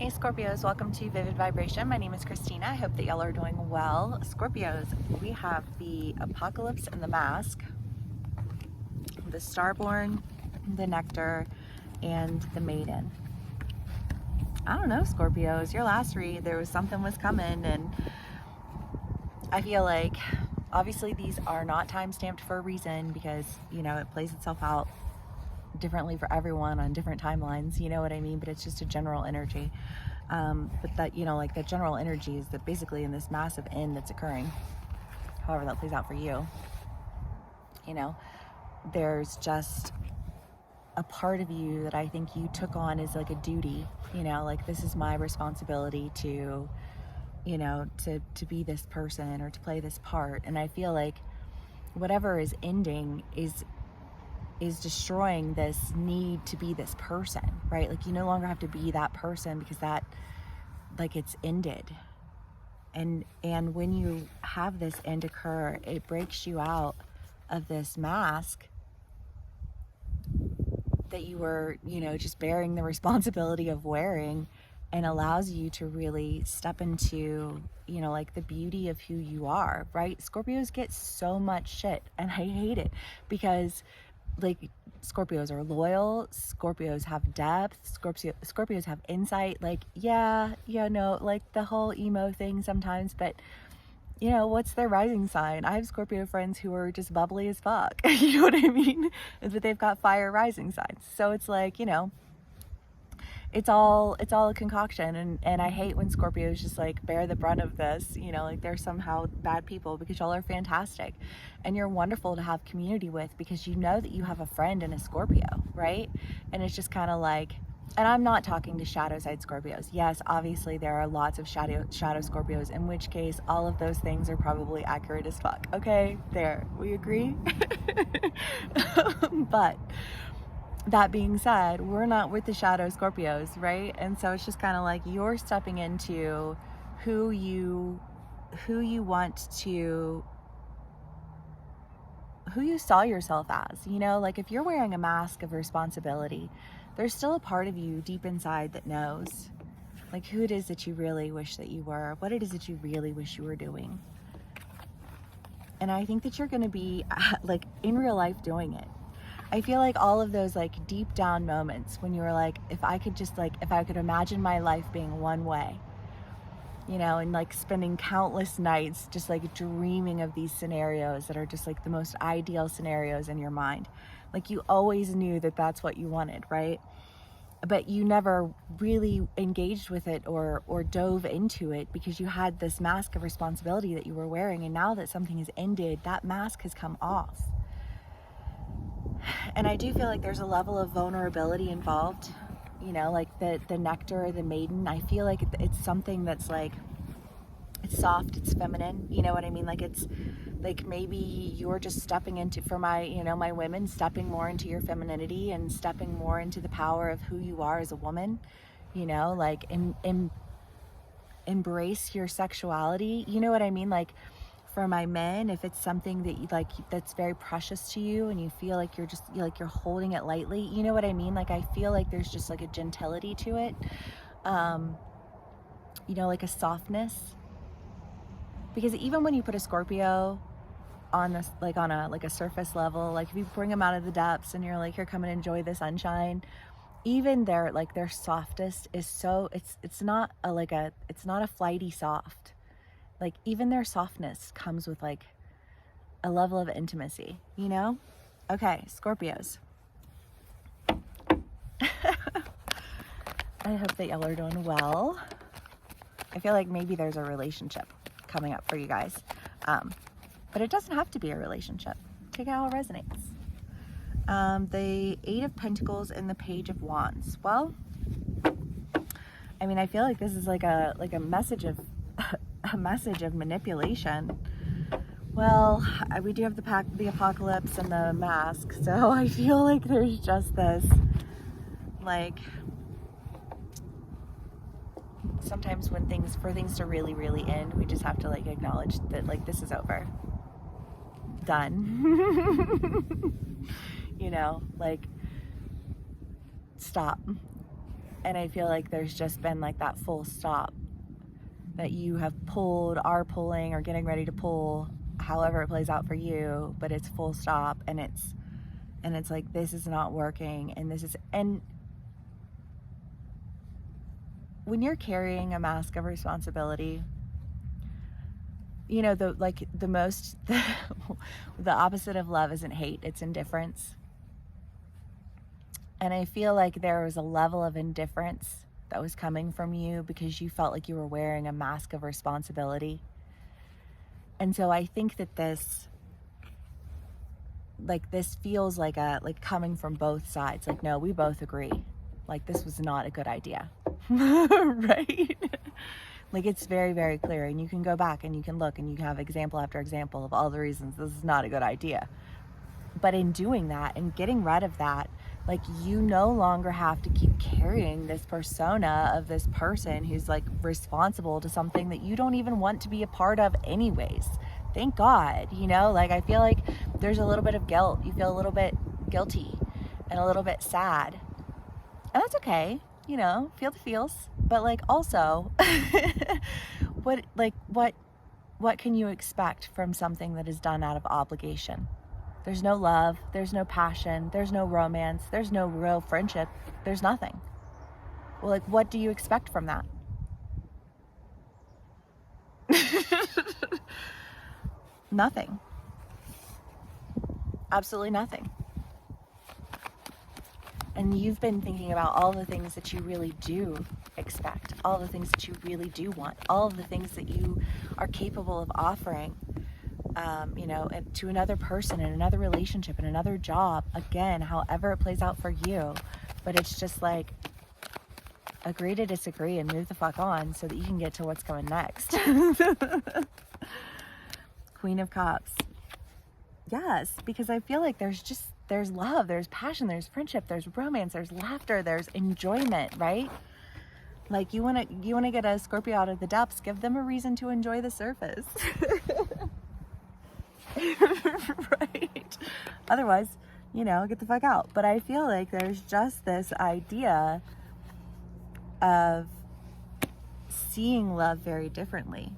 Hey Scorpios, welcome to Vivid Vibration. My name is Christina. I hope that y'all are doing well. Scorpios, we have the Apocalypse and the Mask, the Starborn, the Nectar, and the Maiden. I don't know, Scorpios, your last read, there was something was coming, and I feel like obviously these are not time-stamped for a reason because, you know, it plays itself out differently for everyone on different timelines, you know what I mean? But it's just a general energy. But that, you know, like that general energy is that basically in this massive end that's occurring, however that plays out for you, you know, there's just a part of you that I think you took on as like a duty, you know, like this is my responsibility to, you know, to be this person or to play this part. And I feel like whatever is ending is destroying this need to be this person, right? Like you no longer have to be that person because that, like, it's ended. And when you have this end occur, it breaks you out of this mask that you were, you know, just bearing the responsibility of wearing, and allows you to really step into, you know, like the beauty of who you are, right? Scorpios get so much shit and I hate it because like Scorpios are loyal, Scorpios have depth, Scorpios have insight, like no, like the whole emo thing sometimes, but you know, what's their rising sign? I have Scorpio friends who are just bubbly as fuck. You know what I mean? But they've got fire rising signs. So it's like, you know, it's all a concoction, and I hate when Scorpios just like bear the brunt of this, you know, like they're somehow bad people, because y'all are fantastic and you're wonderful to have community with because you know that you have a friend in a Scorpio, right? And it's just kind of like, and I'm not talking to shadow side Scorpios. Yes, obviously there are lots of shadow Scorpios, in which case all of those things are probably accurate as fuck. Okay, there, we agree. But that being said, we're not with the shadow Scorpios, right? And so it's just kind of like you're stepping into who you saw yourself as, you know, like if you're wearing a mask of responsibility, there's still a part of you deep inside that knows like who it is that you really wish that you were, what it is that you really wish you were doing. And I think that you're going to be like in real life doing it. I feel like all of those like deep down moments when you were like, if I could imagine my life being one way, you know, and like spending countless nights just like dreaming of these scenarios that are just like the most ideal scenarios in your mind. Like you always knew that that's what you wanted, right? But you never really engaged with it or dove into it because you had this mask of responsibility that you were wearing. And now that something has ended, that mask has come off. And I do feel like there's a level of vulnerability involved, you know, like the nectar, the maiden. I feel like it's something that's like, it's soft, it's feminine, you know what I mean? Like it's like maybe you're just stepping into, for my, you know, my women, stepping more into your femininity and stepping more into the power of who you are as a woman, you know, like embrace your sexuality, you know what I mean? Like for my men, if it's something that you like, that's very precious to you and you feel like you're just like you're holding it lightly, you know what I mean? Like I feel like there's just like a gentility to it, you know, like a softness, because even when you put a Scorpio on this, like on a like a surface level, like if you bring them out of the depths and you're like, here, come and enjoy the sunshine, even their like their softest is so, it's not a flighty soft. Like even their softness comes with like a level of intimacy, you know? Okay, Scorpios. I hope that y'all are doing well. I feel like maybe there's a relationship coming up for you guys. But it doesn't have to be a relationship. Take it how it resonates. The Eight of Pentacles and the Page of Wands. Well, I mean, I feel like this is like a message of a message of manipulation. Well, we do have the Apocalypse and the Mask, so I feel like there's just this, like, sometimes when for things to really, really end, we just have to like acknowledge that like this is over. Done. You know, like stop. And I feel like there's just been like that full stop that you have pulled, are pulling, or getting ready to pull, however it plays out for you, but it's full stop, and it's like, this is not working, and when you're carrying a mask of responsibility, you know, the opposite of love isn't hate, it's indifference. And I feel like there was a level of indifference that was coming from you because you felt like you were wearing a mask of responsibility. And so I think that this feels like coming from both sides. Like, no, we both agree. Like, this was not a good idea. Right? Like, it's very, very clear. And you can go back and you can look and you can have example after example of all the reasons this is not a good idea. But in doing that and getting rid of that, like, you no longer have to keep carrying this persona of this person who's like responsible to something that you don't even want to be a part of anyways. Thank God, you know, like, I feel like there's a little bit of guilt. You feel a little bit guilty and a little bit sad. And that's okay, you know, feel the feels. But like, also, what can you expect from something that is done out of obligation? There's no love, there's no passion, there's no romance, there's no real friendship, there's nothing. Well, like, what do you expect from that? Nothing. Absolutely nothing. And you've been thinking about all the things that you really do expect, all the things that you really do want, all of the things that you are capable of offering. You know, to another person, in another relationship, in another job, again, however it plays out for you. But it's just like, agree to disagree and move the fuck on so that you can get to what's coming next. Queen of Cups. Yes, because I feel like there's love, there's passion, there's friendship, there's romance, there's laughter, there's enjoyment, right? Like, you want to get a Scorpio out of the depths, give them a reason to enjoy the surface. Right? Otherwise, you know, get the fuck out. But I feel like there's just this idea of seeing love very differently.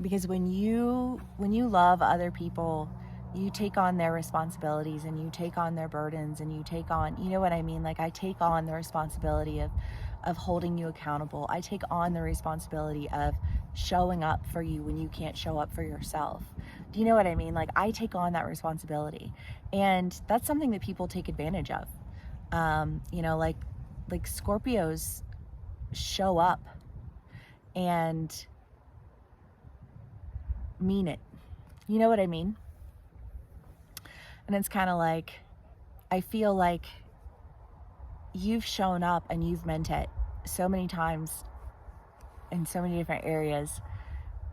Because when you love other people, you take on their responsibilities and you take on their burdens and you take on, you know what I mean? Like, I take on the responsibility of holding you accountable. I take on the responsibility of showing up for you when you can't show up for yourself. Do you know what I mean? Like, I take on that responsibility, and that's something that people take advantage of. You know, like Scorpios show up and mean it. You know what I mean? And it's kind of like, I feel like you've shown up and you've meant it so many times in so many different areas,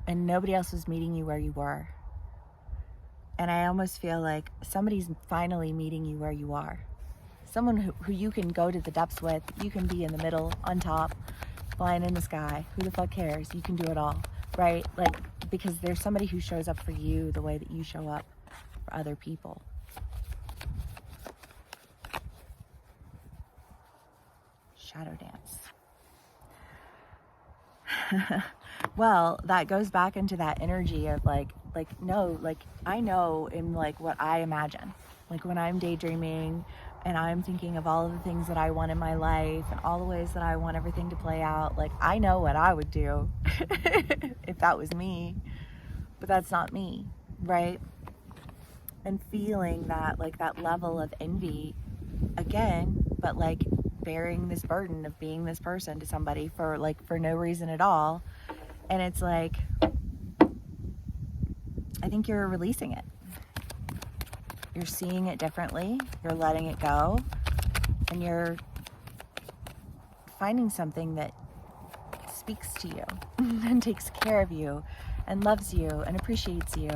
and nobody else was meeting you where you were. And I almost feel like somebody's finally meeting you where you are. Someone who you can go to the depths with. You can be in the middle, on top, flying in the sky. Who the fuck cares? You can do it all, right? Like, because there's somebody who shows up for you the way that you show up for other people. Shadow dance. Well, that goes back into that energy of no, like, I know in like what I imagine, like when I'm daydreaming and I'm thinking of all of the things that I want in my life and all the ways that I want everything to play out, like, I know what I would do if that was me, but that's not me, right? And feeling that, like, that level of envy again, but like bearing this burden of being this person to somebody for no reason at all. And it's like, I think you're releasing it. You're seeing it differently. You're letting it go. And you're finding something that speaks to you and takes care of you and loves you and appreciates you.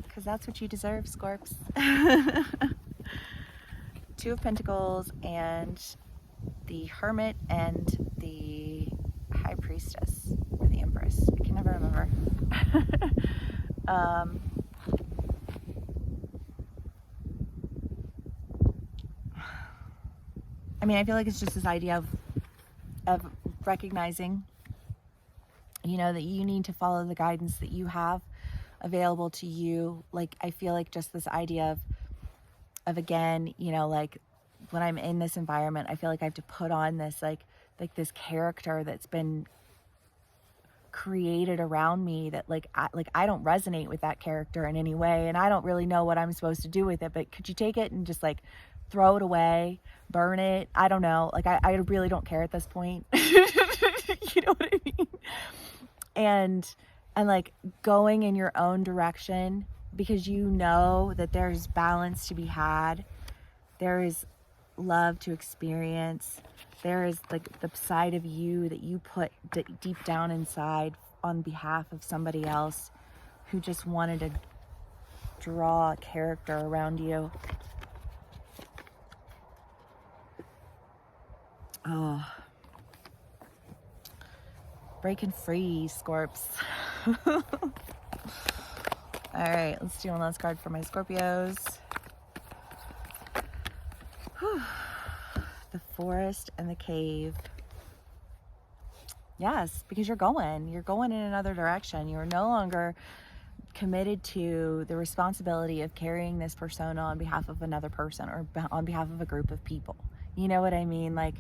Because that's what you deserve, Scorps. Two of Pentacles and the Hermit and the High Priestess, or the Empress. I can never remember. I mean, I feel like it's just this idea of recognizing, you know, that you need to follow the guidance that you have available to you. Like, I feel like just this idea of again, you know, like when I'm in this environment, I feel like I have to put on this like this character that's been created around me that like I don't resonate with that character in any way, and I don't really know what I'm supposed to do with it. But could you take it and just like throw it away, burn it? I don't know. Like I really don't care at this point. You know what I mean? And like going in your own direction, because you know that there's balance to be had. There is love to experience. There is like the side of you that you put deep down inside on behalf of somebody else who just wanted to draw a character around you. Oh, breaking free, Scorps. All right, let's do one last card for my Scorpios. Whew. The forest and the cave. Yes, because you're going in another direction. You're no longer committed to the responsibility of carrying this persona on behalf of another person or on behalf of a group of people. You know what I mean? Like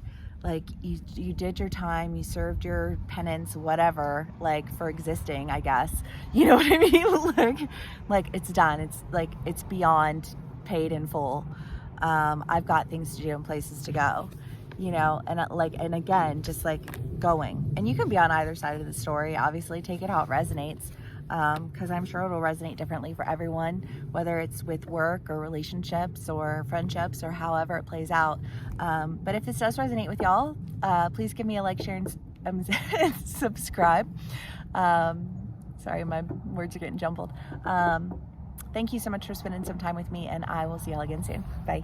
you did your time, you served your penance, whatever, like for existing, I guess. You know what I mean? like it's done. It's like it's beyond paid in full. I've got things to do and places to go, you know, and again, just like going. And you can be on either side of the story. Obviously, take it how it resonates, because I'm sure it'll resonate differently for everyone, whether it's with work or relationships or friendships or however it plays out. But if this does resonate with y'all, please give me a like, share, and subscribe. Sorry, my words are getting jumbled. Thank you so much for spending some time with me, and I will see y'all again soon. Bye.